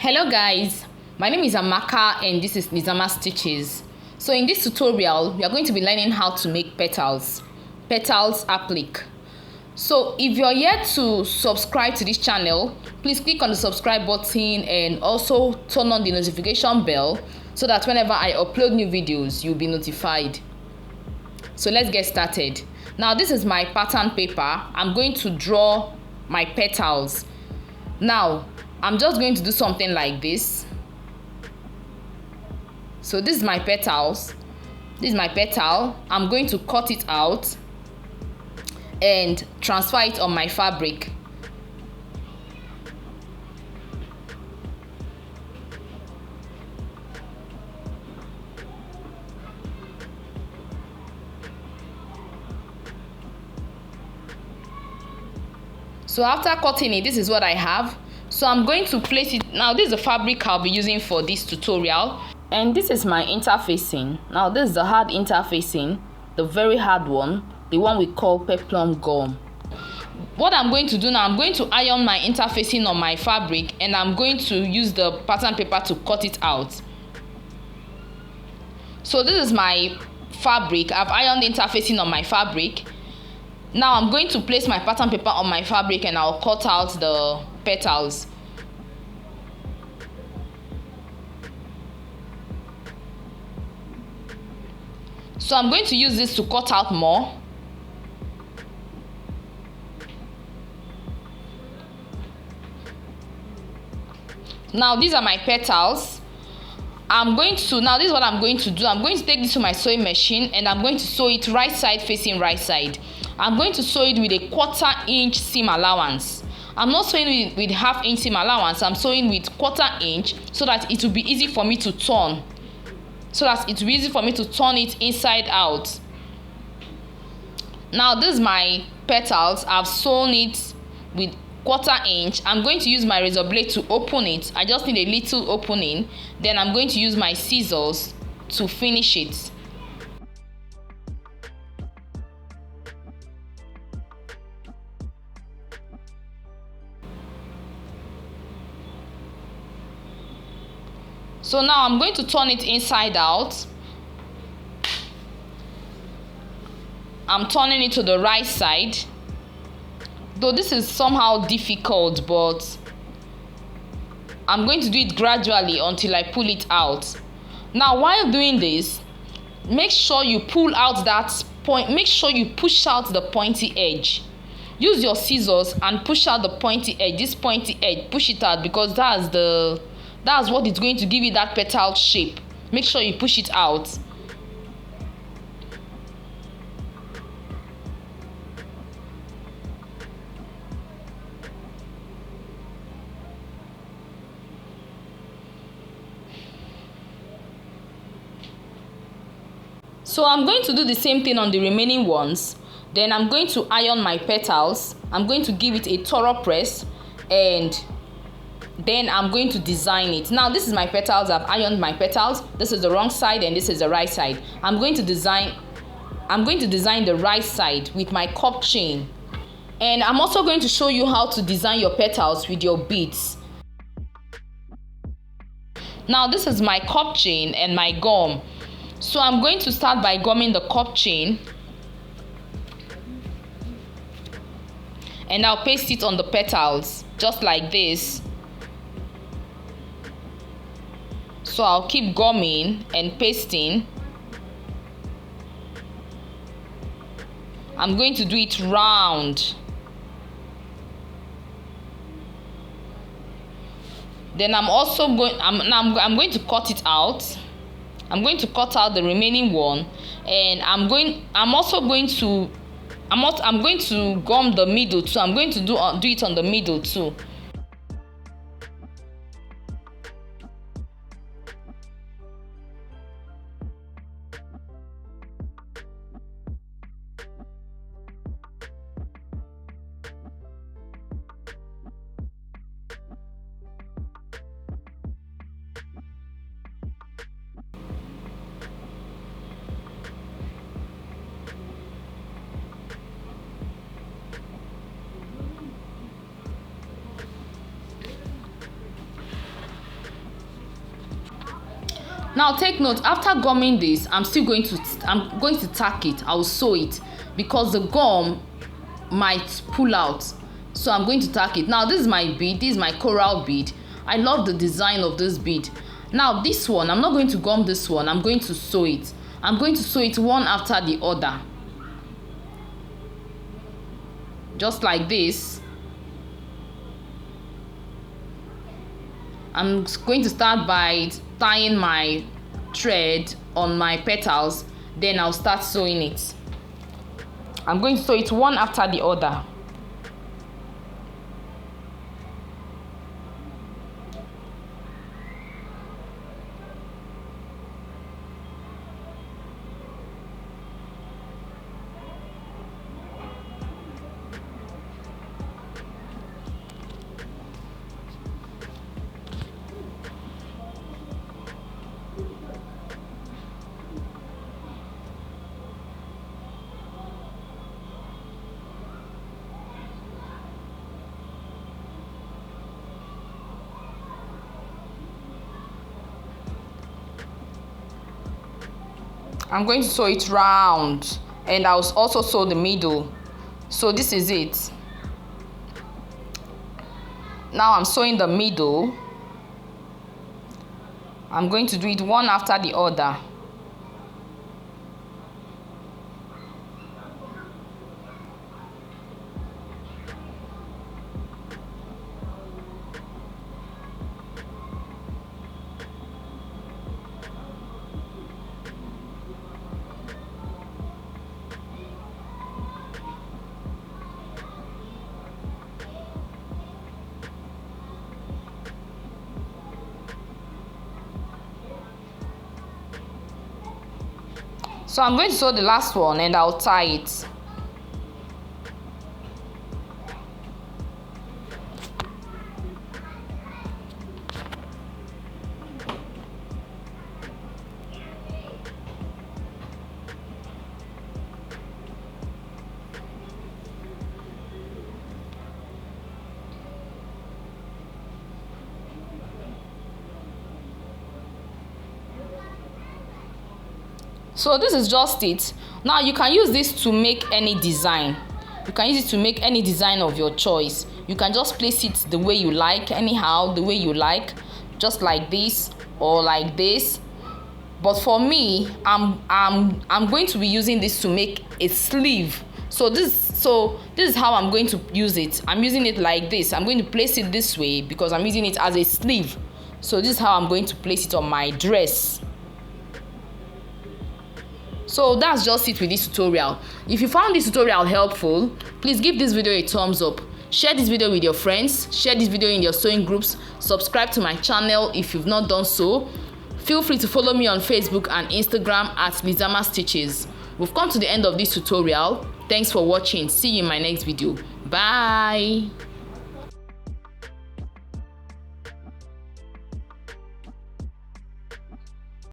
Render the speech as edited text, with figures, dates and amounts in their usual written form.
Hello guys, my name is Amaka and this is Nizama Stitches. So in this tutorial, we are going to be learning how to make petals applique. So if you're yet to subscribe to this channel, please click on the subscribe button and also turn on the notification bell so that whenever I upload new videos, you'll be notified. So let's get started. Now this is my pattern paper. I'm going to draw my petals. Now I'm just going to do something like this. So this is my petals. This is my petal. I'm going to cut it out and transfer it on my fabric. So after cutting it, this is what I have. So I'm going to place it. Now this is the fabric I'll be using for this tutorial. And this is my interfacing. Now this is the hard interfacing, the very hard one, the one we call peplum gum. What I'm going to do now, I'm going to iron my interfacing on my fabric and I'm going to use the pattern paper to cut it out. So this is my fabric. I've ironed the interfacing on my fabric. Now I'm going to place my pattern paper on my fabric and I'll cut out the petals. So I'm going to use this to cut out more. Now these are my petals. Now this is what I'm going to do. I'm going to take this to my sewing machine and I'm going to sew it right side facing right side. I'm going to sew it with a 1/4 inch seam allowance. I'm not sewing with 1/2 inch seam allowance. I'm sewing with 1/4 inch so that it will be easy for me to turn. It inside out. Now this is my petals. I've sewn it with 1/4 inch. I'm going to use my razor blade to open it. I just need a little opening. Then I'm going to use my scissors to finish it. So now I'm going to turn it inside out. I'm turning it to the right side. Though this is somehow difficult, but I'm going to do it gradually until I pull it out. Now while doing this, make sure you pull out that point. Make sure you push out the pointy edge. Use your scissors and push out the pointy edge. This pointy edge, push it out because that's what is going to give you that petal shape. Make sure you push it out. So I'm going to do the same thing on the remaining ones. Then I'm going to iron my petals. I'm going to give it a thorough press and then I'm going to design it. Now this is my petals. I've ironed my petals. This is the wrong side and this is the right side. I'm going to design the right side with my cupchain. And I'm also going to show you how to design your petals with your beads. Now this is my cupchain and my gum. So I'm going to start by gumming the cupchain. And I'll paste it on the petals just like this. So I'll keep gumming and pasting. I'm going to do it round. Then I'm going to cut it out. I'm going to cut out the remaining one, and I'm going to gum the middle too. I'm going to do it on the middle too. Now take note, after gumming this, I'm going to tack it. I'll sew it because the gum might pull out. So I'm going to tack it. Now this is my bead. This is my coral bead. I love the design of this bead. Now this one, I'm not going to gum this one. I'm going to sew it. I'm going to sew it one after the other. Just like this. I'm going to start by tying my thread on my petals, then I'll start sewing it. I'm going to sew it one after the other. I'm going to sew it round, and I'll also sew the middle. So this is it. Now I'm sewing the middle. I'm going to do it one after the other. So I'm going to sew the last one and I'll tie it. So this is just it. Now you can use this to make any design. You can use it to make any design of your choice. You can just place it the way you like, anyhow, the way you like, just like this or like this. But for me, I'm going to be using this to make a sleeve. So this is how I'm going to use it. I'm using it like this. I'm going to place it this way because I'm using it as a sleeve. So this is how I'm going to place it on my dress. So that's just it with this tutorial. If you found this tutorial helpful, please give this video a thumbs up. Share this video with your friends. Share this video in your sewing groups. Subscribe to my channel if you've not done so. Feel free to follow me on Facebook and Instagram at Lizama Stitches. We've come to the end of this tutorial. Thanks for watching. See you in my next video. Bye.